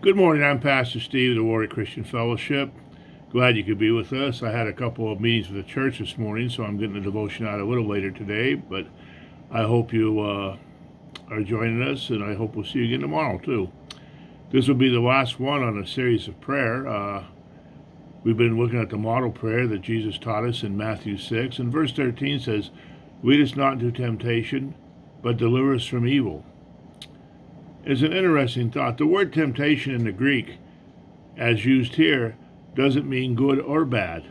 Good morning. I'm Pastor Steve of the Warrior Christian Fellowship. Glad you could be with us. I had a couple of meetings with the church this morning, so I'm getting the devotion out a little later today. But I hope you are joining us, and I hope we'll see you again tomorrow, too. This will be the last one on a series of prayer. We've been looking at the model prayer that Jesus taught us in Matthew 6. And verse 13 says, "Lead us not into temptation, but deliver us from evil." It's an interesting thought. The word temptation in the Greek, as used here, doesn't mean good or bad,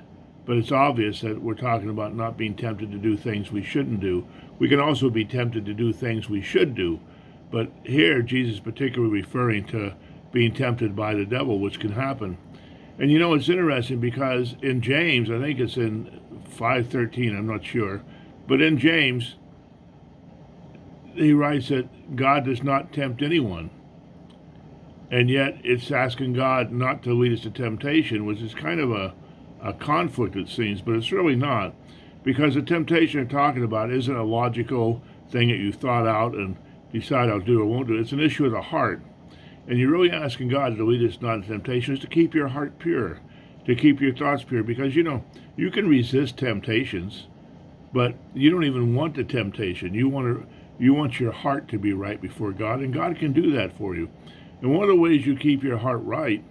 but it's obvious that we're talking about not being tempted to do things we shouldn't do. We can also be tempted to do things we should do, but here Jesus is particularly referring to being tempted by the devil, which can happen. And you know, it's interesting because in James, I think it's in 5:13, I'm not sure, but in James, he writes that God does not tempt anyone. And yet it's asking God not to lead us to temptation, which is kind of a conflict, it seems, but it's really not. Because the temptation you're talking about isn't a logical thing that you thought out and decide I'll do or won't do. It's an issue of the heart. And you're really asking God to lead us not into temptation, is to keep your heart pure, to keep your thoughts pure. Because, you know, you can resist temptations, but you don't even want the temptation. You want your heart to be right before God, and God can do that for you. And one of the ways you keep your heart right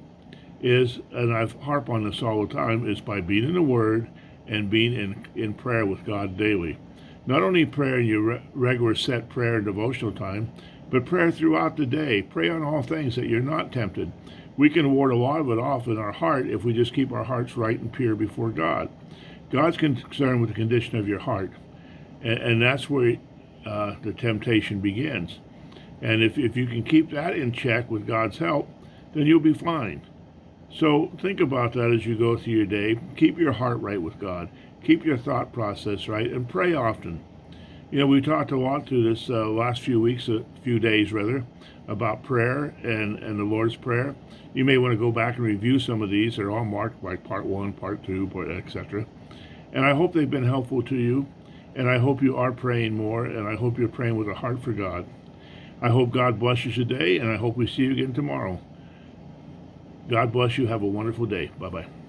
is, and I harp on this all the time, is by being in the Word and being in prayer with God daily. Not only prayer in your regular set prayer and devotional time, but prayer throughout the day. Pray on all things that you're not tempted. We can ward a lot of it off in our heart if we just keep our hearts right and pure before God. God's concerned with the condition of your heart, and that's where the temptation begins. And if you can keep that in check with God's help, then you'll be fine. So think about that as you go through your day. Keep your heart right with God. Keep your thought process right, and pray often. You know, we talked a lot through this last few weeks, a few days rather, about prayer and the Lord's Prayer. You may want to go back and review some of these. They're all marked like part 1, part 2, etc. And I hope they've been helpful to you. And I hope you are praying more, and I hope you're praying with a heart for God. I hope God bless you today, and I hope we see you again tomorrow. God bless you. Have a wonderful day. Bye-bye.